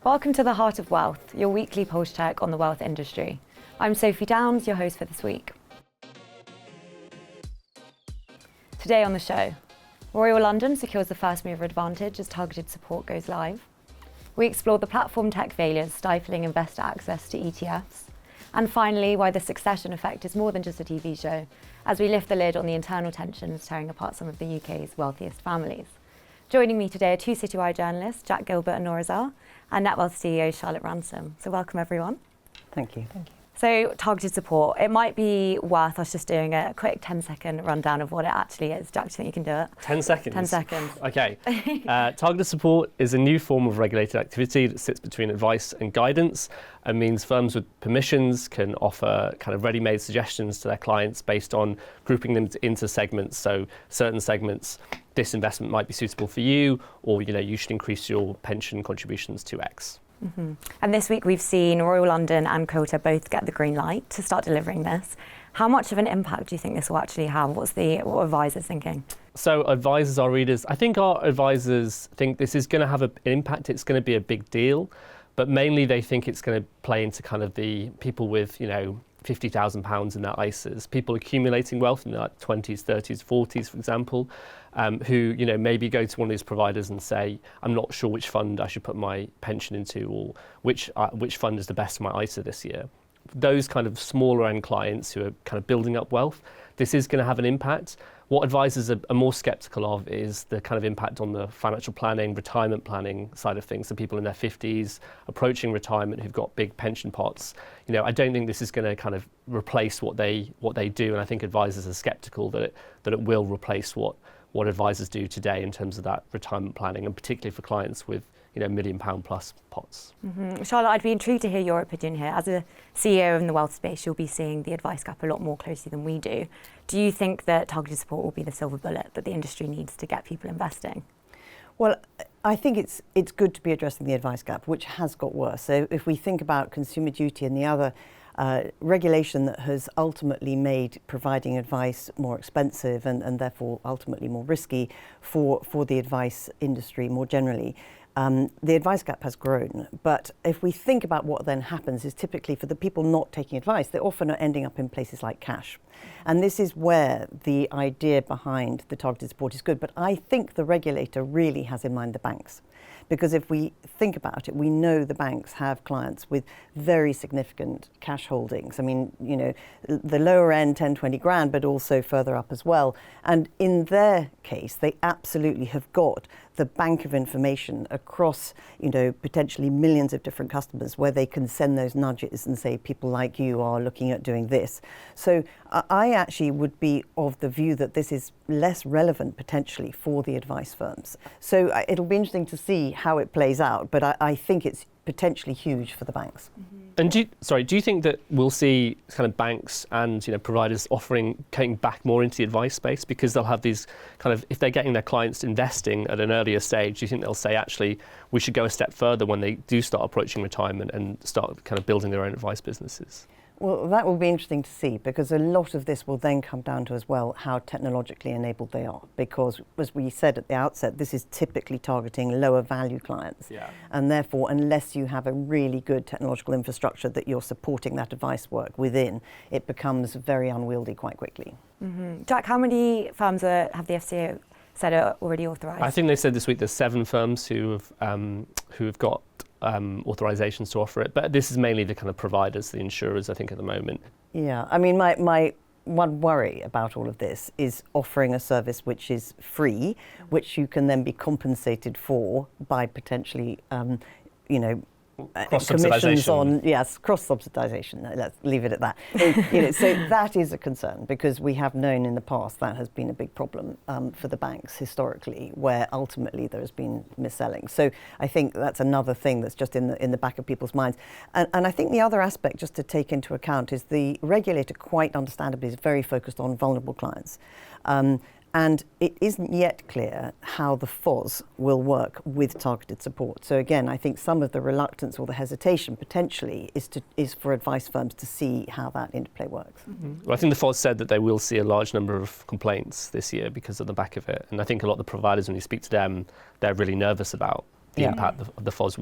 Welcome to the Heart of Wealth, your weekly pulse check on the wealth industry. I'm Sophie Downes, your host for this week. Today on the show, Royal London secures the first mover advantage as targeted support goes live. We explore the platform tech failures stifling investor access to ETFs. And finally, why the succession effect is more than just a TV show, as we lift the lid on the internal tensions tearing apart some of the UK's wealthiest families. Joining me today are two Citywire journalists, Gilbert and Nour, and Netwealth CEO Charlotte Ransom. So welcome everyone. Thank you. Thank you. So targeted support, it might be worth us just doing a quick 10-second rundown of what it actually is. Jack, do you think you can do it? 10 seconds? 10 seconds. Okay. Targeted support is a new form of regulated activity that sits between advice and guidance and means firms with permissions can offer kind of ready-made suggestions to their clients based on grouping them into segments. So certain segments, this investment might be suitable for you, or you should increase your pension contributions to X. Mm-hmm. And this week we've seen Royal London and Coulter both get the green light to start delivering this. How much of an impact do you think this will actually have? What are advisors thinking? So advisors, our readers, I think our advisors think this is going to have an impact. It's going to be a big deal, but mainly they think it's going to play into kind of the people with, £50,000 in their ISAs, people accumulating wealth in their 20s, 30s, 40s, for example, who maybe go to one of these providers and say, I'm not sure which fund I should put my pension into, or which fund is the best for my ISA this year. Those kind of smaller end clients who are kind of building up wealth, this is going to have an impact. What advisors are more sceptical of is the kind of impact on the financial planning, retirement planning side of things. So people in their 50s approaching retirement who've got big pension pots. I don't think this is going to kind of replace what they do, and I think advisors are sceptical that it will replace what advisors do today in terms of that retirement planning, and particularly for clients with £1 million plus pots. Mm-hmm. Charlotte, I'd be intrigued to hear your opinion here. As a CEO in the wealth space, you'll be seeing the advice gap a lot more closely than we do. Do you think that targeted support will be the silver bullet that the industry needs to get people investing? Well, I think it's good to be addressing the advice gap, which has got worse. So if we think about Consumer Duty and the other regulation that has ultimately made providing advice more expensive and therefore ultimately more risky for the advice industry more generally, the advice gap has grown. But if we think about what then happens is typically for the people not taking advice, they often are ending up in places like cash. And this is where the idea behind the targeted support is good. But I think the regulator really has in mind the banks. Because if we think about it, we know the banks have clients with very significant cash holdings. I mean, the lower end, 10, 20 grand, but also further up as well. And in their case, they absolutely have got the bank of information across, potentially millions of different customers where they can send those nudges and say, people like you are looking at doing this. So I actually would be of the view that this is less relevant potentially for the advice firms. So it'll be interesting to see how it plays out, but I think it's potentially huge for the banks. Mm-hmm. And do you think that we'll see kind of banks and providers coming back more into the advice space because they'll have these kind of, if they're getting their clients investing at an earlier stage, do you think they'll say actually we should go a step further when they do start approaching retirement and start kind of building their own advice businesses? Well, that will be interesting to see, because a lot of this will then come down to as well how technologically enabled they are, because as we said at the outset, this is typically targeting lower value clients. Yeah. And therefore, unless you have a really good technological infrastructure that you're supporting that advice work within, it becomes very unwieldy quite quickly. Mm-hmm. Jack, how many firms have the FCA said are already authorised? I think they said this week there's 7 firms who have got authorizations to offer it, but this is mainly the kind of providers, the insurers, I think, at the moment. Yeah, I mean, my one worry about all of this is offering a service which is free, which you can then be compensated for by potentially, commissions on, yes, cross-subsidisation. Let's leave it at that. So that is a concern, because we have known in the past that has been a big problem for the banks historically, where ultimately there has been mis-selling. So I think that's another thing that's just in the back of people's minds. And I think the other aspect just to take into account is the regulator, quite understandably, is very focused on vulnerable clients. And it isn't yet clear how the FOS will work with targeted support. So again, I think some of the reluctance or the hesitation potentially is for advice firms to see how that interplay works. Mm-hmm. Well, I think the FOS said that they will see a large number of complaints this year because of the back of it. And I think a lot of the providers, when you speak to them, they're really nervous about the impact the FOS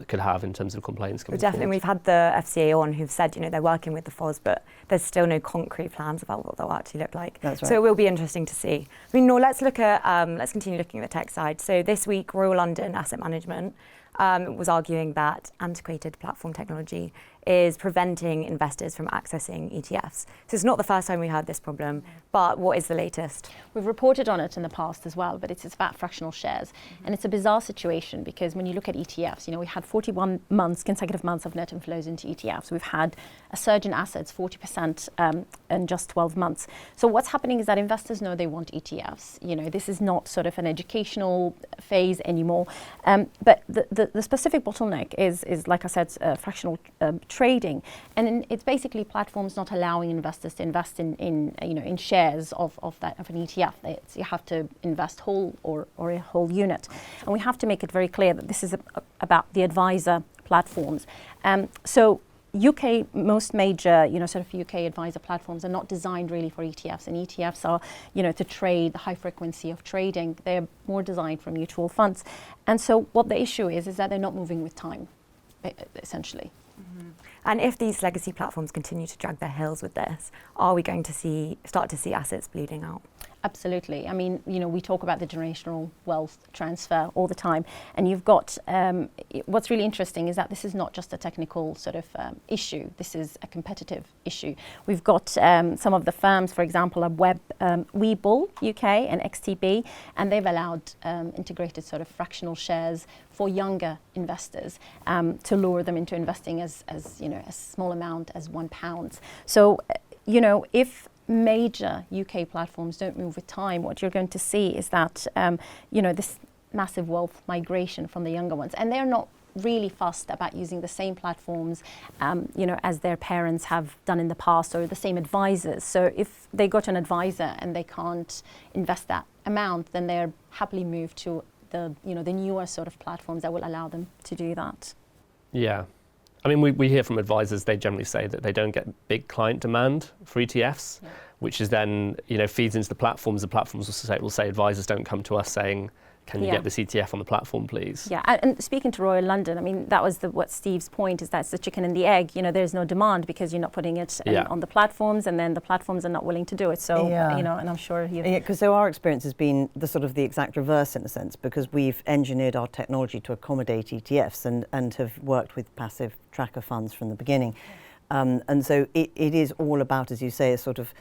could have in terms of complaints coming Definitely, forward. we've had the FCA on who've said, they're working with the FOS, but there's still no concrete plans about what they'll actually look like. That's right. So it will be interesting to see. I mean, Nour, let's continue looking at the tech side. So this week, Royal London Asset Management was arguing that antiquated platform technology is preventing investors from accessing ETFs. So it's not the first time we had this problem, but what is the latest? We've reported on it in the past as well, but it's about fractional shares. And it's a bizarre situation because when you look at ETFs, we had 41 consecutive months of net inflows into ETFs. We've had a surge in assets, 40% in just 12 months. So what's happening is that investors know they want ETFs. This is not sort of an educational phase anymore. But the specific bottleneck is like I said, fractional trading, and it's basically platforms not allowing investors to invest in shares of an ETF. You have to invest whole or a whole unit, and we have to make it very clear that this is about the advisor platforms. So most major, sort of UK advisor platforms are not designed really for ETFs, and ETFs are, to trade the high frequency of trading. They're more designed for mutual funds, and so what the issue is that they're not moving with time, essentially. Mm-hmm. And if these legacy platforms continue to drag their heels with this, are we going to start to see assets bleeding out? Absolutely. I mean, we talk about the generational wealth transfer all the time, and you've got what's really interesting is that this is not just a technical sort of issue. This is a competitive issue. We've got some of the firms, for example, Webull UK and XTB, and they've allowed integrated sort of fractional shares for younger investors to lure them into investing as a small amount as £1. So, if major UK platforms don't move with time, what you're going to see is that this massive wealth migration from the younger ones, and they're not really fussed about using the same platforms as their parents have done in the past, or the same advisors. So if they got an advisor and they can't invest that amount, then they're happily moved to the newer sort of platforms that will allow them to do that. Yeah. I mean, we hear from advisors, they generally say that they don't get big client demand for ETFs, which is then, feeds into the platforms. The platforms will say advisors don't come to us saying, can you get this ETF on the platform, please? Yeah, and speaking to Royal London, I mean, that was what Steve's point is, that's the chicken and the egg. There's no demand because you're not putting it on the platforms, and then the platforms are not willing to do it. So, and I'm sure because so our experience has been the exact reverse in a sense, because we've engineered our technology to accommodate ETFs and have worked with passive tracker funds from the beginning. And so it is all about, as you say, a sort of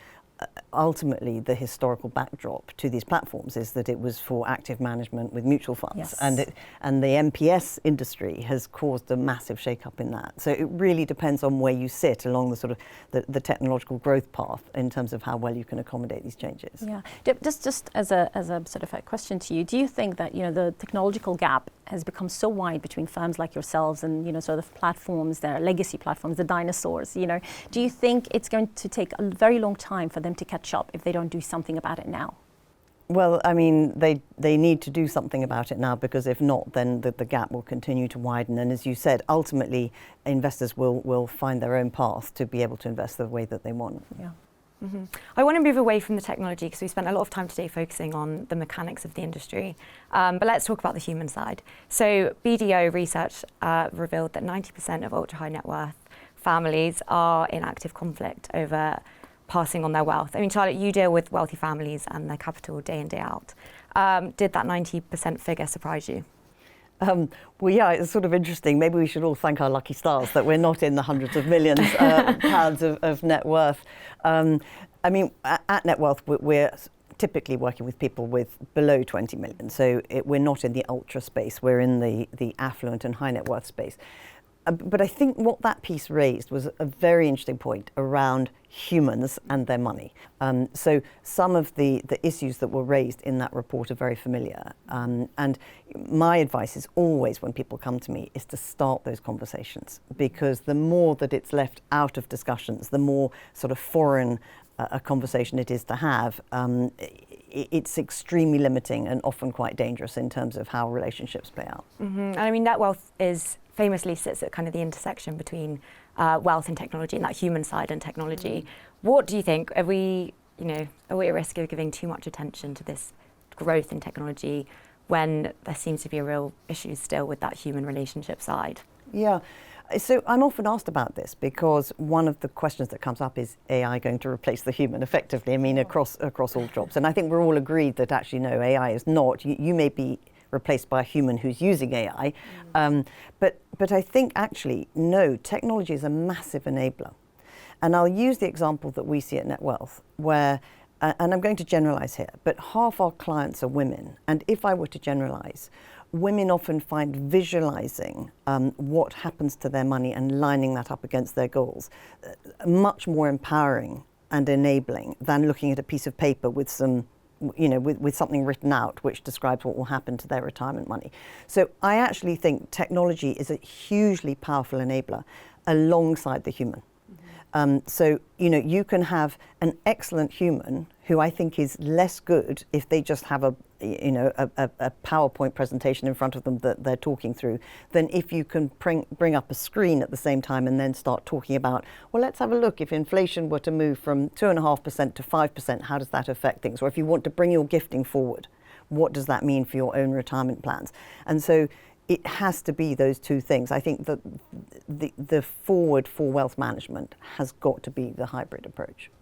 ultimately the historical backdrop to these platforms is that it was for active management with mutual funds, and the MPS industry has caused a massive shake-up in that. So it really depends on where you sit along the sort of the technological growth path in terms of how well you can accommodate these changes. Yeah, just as a sort of a question to you, do you think that the technological gap has become so wide between firms like yourselves and sort of platforms, their legacy platforms, the dinosaurs? Do you think it's going to take a very long time for them to catch up if they don't do something about it now? Well, I mean, they need to do something about it now, because if not, then the gap will continue to widen. And as you said, ultimately, investors will find their own path to be able to invest the way that they want. Yeah. Mm-hmm. I want to move away from the technology because we spent a lot of time today focusing on the mechanics of the industry. But let's talk about the human side. So BDO research revealed that 90% of ultra-high net worth families are in active conflict over passing on their wealth. I mean, Charlotte, you deal with wealthy families and their capital day in, day out. Did that 90% figure surprise you? Well, yeah, it's sort of interesting. Maybe we should all thank our lucky stars that we're not in the hundreds of millions pounds of net worth. I mean, at Netwealth, we're typically working with people with below 20 million. So we're not in the ultra space. We're in the affluent and high net worth space. But I think what that piece raised was a very interesting point around humans and their money. So some of the issues that were raised in that report are very familiar. And my advice is always, when people come to me, is to start those conversations, because the more that it's left out of discussions, the more sort of foreign a conversation it is to have. It's extremely limiting and often quite dangerous in terms of how relationships play out. Mm-hmm. And I mean, Netwealth famously sits at kind of the intersection between wealth and technology, and that human side and technology. What do you think? Are we at risk of giving too much attention to this growth in technology when there seems to be a real issue still with that human relationship side? Yeah. So I'm often asked about this because one of the questions that comes up is AI going to replace the human effectively? I mean, across all jobs. And I think we're all agreed that actually, no, AI is not. You may be replaced by a human who's using AI. But I think actually, no, technology is a massive enabler. And I'll use the example that we see at Netwealth where, and I'm going to generalize here, but half our clients are women. And if I were to generalize, women often find visualizing what happens to their money and lining that up against their goals much more empowering and enabling than looking at a piece of paper with some, with something written out which describes what will happen to their retirement money. So I actually think technology is a hugely powerful enabler alongside the human. So, you can have an excellent human who I think is less good if they just have a PowerPoint presentation in front of them that they're talking through, than if you can bring up a screen at the same time and then start talking about, well, let's have a look. If inflation were to move from 2.5% to 5%, how does that affect things? Or if you want to bring your gifting forward, what does that mean for your own retirement plans? And so it has to be those two things. I think that the forward for wealth management has got to be the hybrid approach.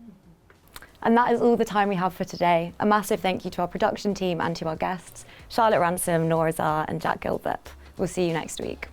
And that is all the time we have for today. A massive thank you to our production team and to our guests, Charlotte Ransom, Nour, Azhar and Gilbert. We'll see you next week.